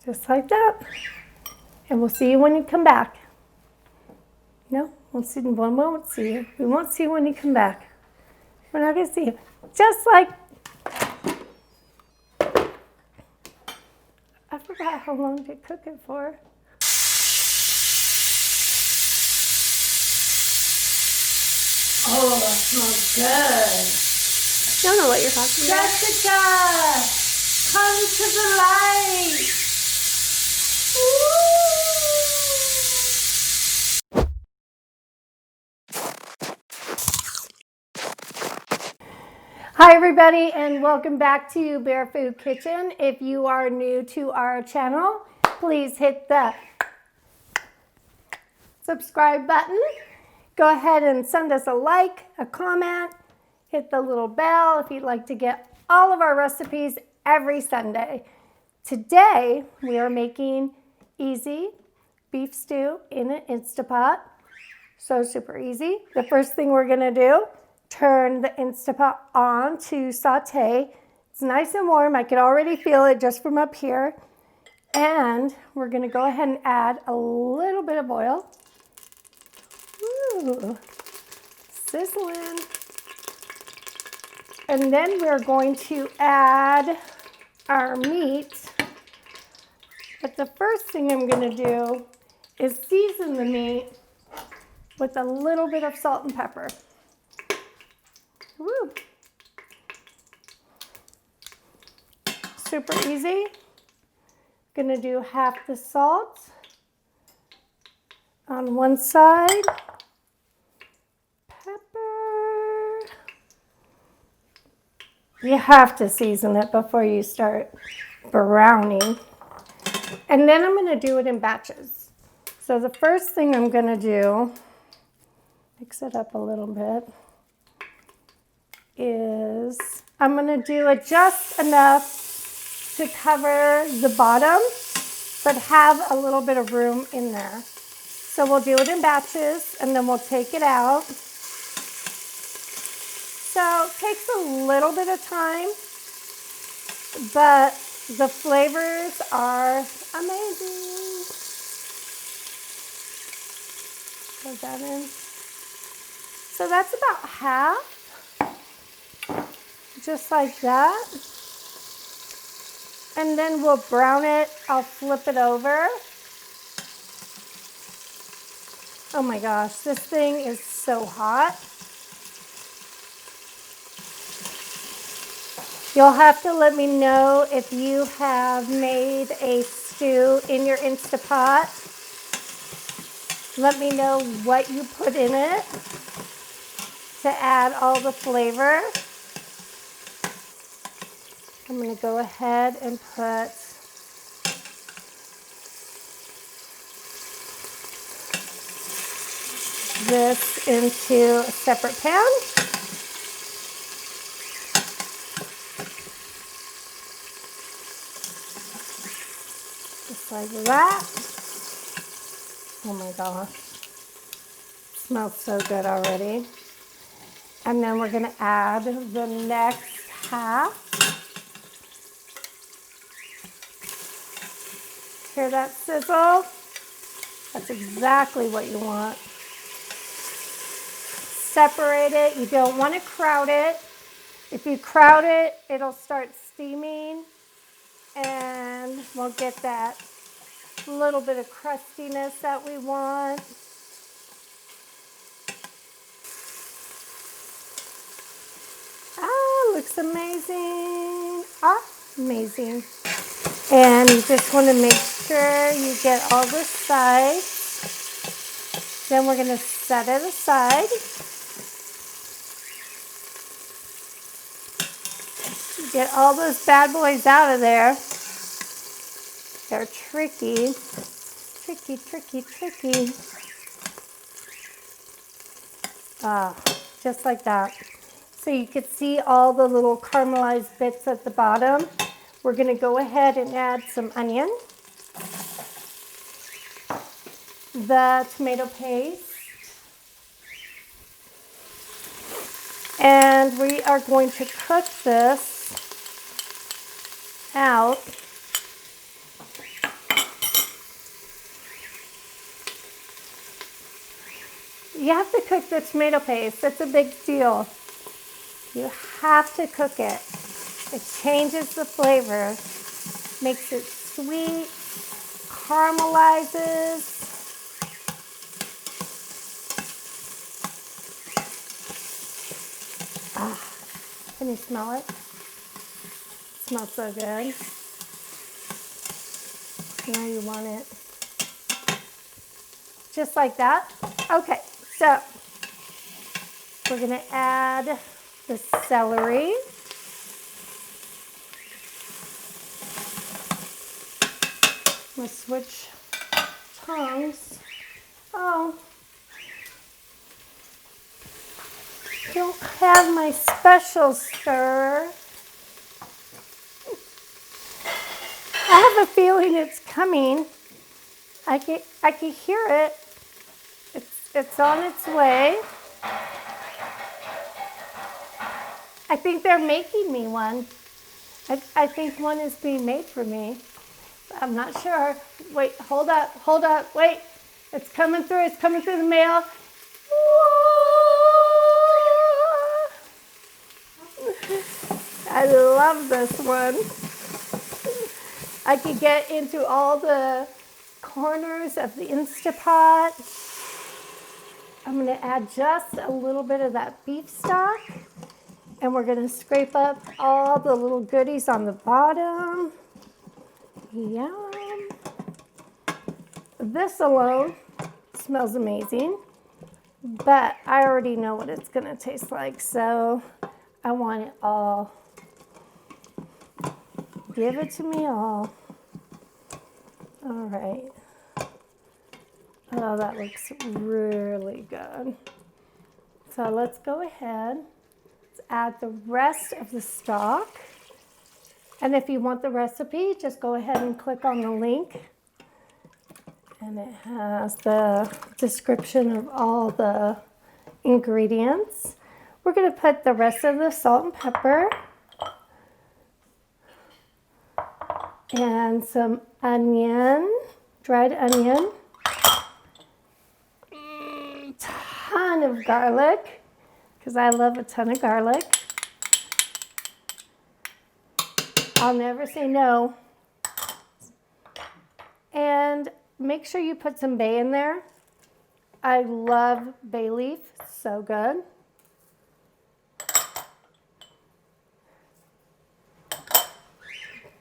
Just like that. And we'll see you when you come back. No, we won't see you. We won't see you when you come back. We're not going to see you. Just like, I forgot how long to cook it for. Oh, that smells good. I don't know what you're talking about. Jessica, come to the light. Hi everybody, and welcome back to Bear Food Kitchen. If you are new to our channel, please hit the subscribe button. Go ahead and send us a like, a comment, hit the little bell if you'd like to get all of our recipes every Sunday. Today, we are making easy beef stew in an Instapot. So super easy. The first thing we're gonna do, turn the Instapot on to saute. It's nice and warm. I could already feel it just from up here. And we're gonna go ahead and add a little bit of oil. Ooh, sizzling. And then we're going to add our meat. But the first thing I'm going to do is season the meat with a little bit of salt and pepper. Woo. Super easy. Going to do half the salt on one side. Pepper. You have to season it before you start browning. And then I'm going to do it in batches. So the first thing I'm going to do, mix it up a little bit, is I'm going to do it just enough to cover the bottom, but have a little bit of room in there. So we'll do it in batches, and then we'll take it out. So it takes a little bit of time, but the flavors are amazing. Put that in. So that's about half, just like that. And then we'll brown it. I'll flip it over. Oh my gosh, this thing is so hot. You'll have to let me know if you have made a stew in your Instapot. Let me know what you put in it to add all the flavor. I'm going to go ahead and put this into a separate pan. Just like that. Oh my gosh. Smells so good already. And then we're going to add the next half. Hear that sizzle? That's exactly what you want. Separate it. You don't want to crowd it. If you crowd it, it'll start steaming and we'll get that little bit of crustiness that we want. Ah, looks amazing. Amazing. And you just want to make sure you get all the sides. Then we're going to set it aside. Get all those bad boys out of there. They're tricky. Tricky, tricky, tricky. Just like that. So you can see all the little caramelized bits at the bottom. We're going to go ahead and add some onion, the tomato paste, and we are going to cook this out You have to cook the tomato paste. That's a big deal. You have to cook it. It changes the flavor, makes it sweet, caramelizes. Ah, can you smell it? It smells so good. Now you want it. Just like that. Okay, so we're gonna add the celery. I'm gonna switch tongs. Oh, don't have my special stir. I have a feeling it's coming. I can hear it. It's on its way. I think they're making me one. I think one is being made for me. I'm not sure. Wait, hold up, wait. It's coming through the mail. I love this one. I could get into all the corners of the Instapot. I'm gonna add just a little bit of that beef stock, and we're gonna scrape up all the little goodies on the bottom. Yum. This alone smells amazing, but I already know what it's gonna taste like, so I want it all. Give it to me all. All right. Oh, that looks really good. So let's go ahead. Let's add the rest of the stock. And if you want the recipe, just go ahead and click on the link. And it has the description of all the ingredients. We're going to put the rest of the salt and pepper. And some onion, dried onion. Ton of garlic, because I love a ton of garlic. I'll never say no. And make sure you put some bay in there. I love bay leaf, so good.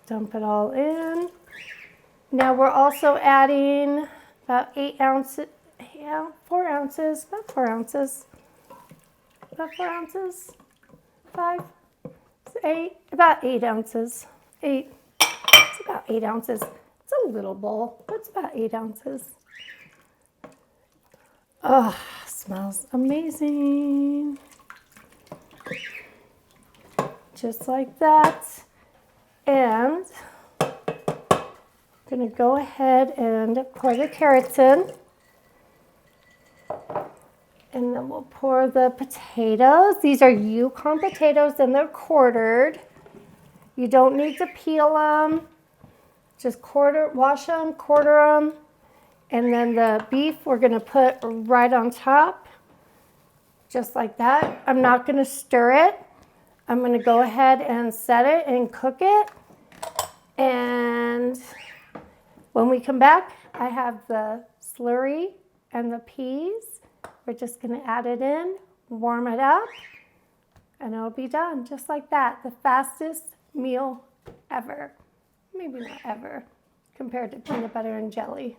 Dump it all in. Now we're also adding about 8 ounces, 4 ounces, about 4 ounces, 5, 8, about 8 ounces, 8, it's about 8 ounces. It's a little bowl, but it's about 8 ounces. Oh, smells amazing. Just like that. And I'm gonna go ahead and pour the carrots in. And then we'll pour the potatoes. These are Yukon potatoes and they're quartered. You don't need to peel them. Just wash them, quarter them. And then the beef we're gonna put right on top, just like that. I'm not gonna stir it. I'm gonna go ahead and set it and cook it. And when we come back, I have the slurry and the peas. We're just gonna add it in, warm it up, and it'll be done just like that. The fastest meal ever. Maybe not ever, compared to peanut butter and jelly.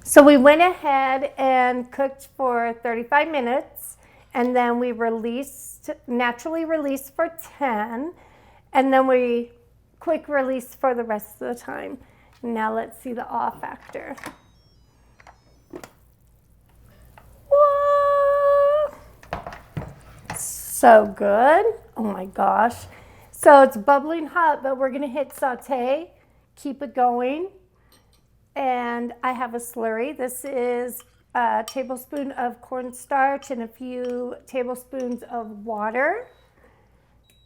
So we went ahead and cooked for 35 minutes, and then we naturally released for 10, and then we quick release for the rest of the time. Now let's see the awe factor. Whoa! So good. Oh my gosh. So it's bubbling hot, but we're gonna hit saute, keep it going. And I have a slurry. This is a tablespoon of cornstarch and a few tablespoons of water.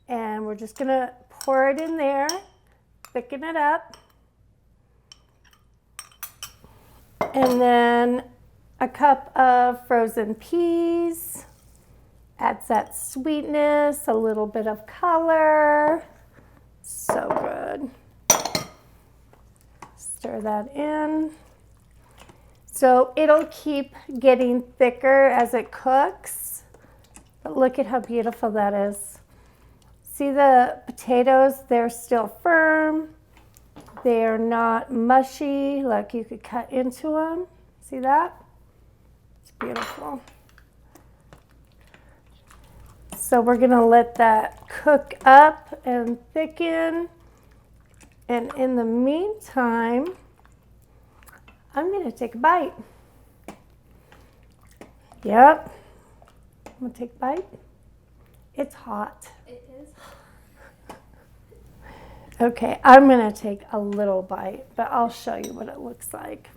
And we're just gonna pour it in there, thicken it up. And then a cup of frozen peas. Adds that sweetness, a little bit of color. So good. Stir that in. So it'll keep getting thicker as it cooks. But look at how beautiful that is. See the potatoes? They're still firm. They're not mushy. Like you could cut into them. See that? It's beautiful. So we're gonna let that cook up and thicken. And in the meantime, I'm gonna take a bite. Yep. I'm gonna take a bite. It's hot. It is. Okay, I'm gonna take a little bite, but I'll show you what it looks like.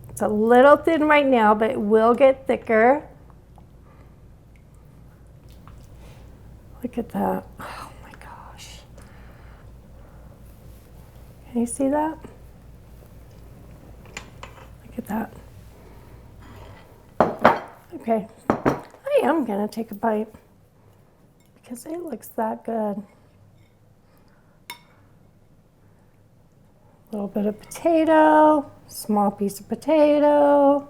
It's a little thin right now, but it will get thicker. Look at that. Oh my gosh. Can you see that? Look at that. Okay, I am gonna take a bite because it looks that good. A little bit of potato, small piece of potato,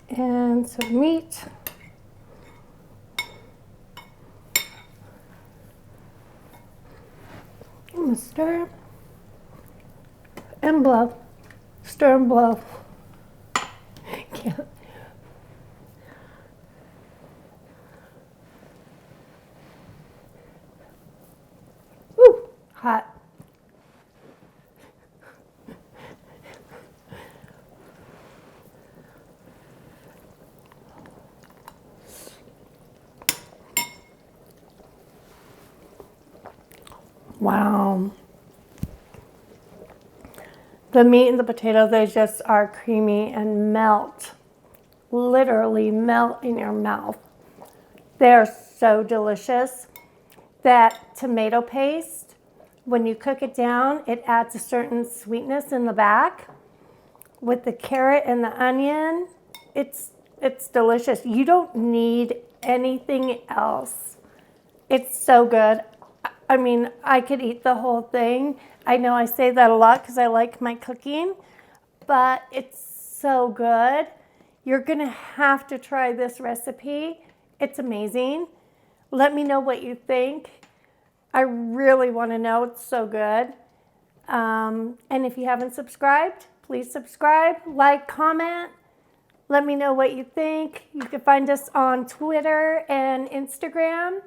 and some meat. I'm gonna stir and blow, stir and blow. Can't. Woo, hot. Wow. The meat and the potato, they just are creamy and melt. Literally melt in your mouth. They're so delicious. That tomato paste, when you cook it down, it adds a certain sweetness in the back. With the carrot and the onion, it's delicious. You don't need anything else. It's so good. I mean, I could eat the whole thing. I know I say that a lot because I like my cooking, but it's so good. You're gonna have to try this recipe. It's amazing. Let me know what you think. I really want to know. It's so good. And if you haven't subscribed, please subscribe, like, comment. Let me know what you think. You can find us on Twitter and Instagram,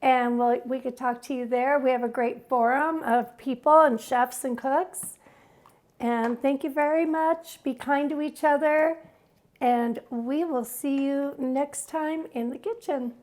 and we could talk to you there. We have a great forum of people and chefs and cooks. And thank you very much. Be kind to each other, and we will see you next time in the kitchen.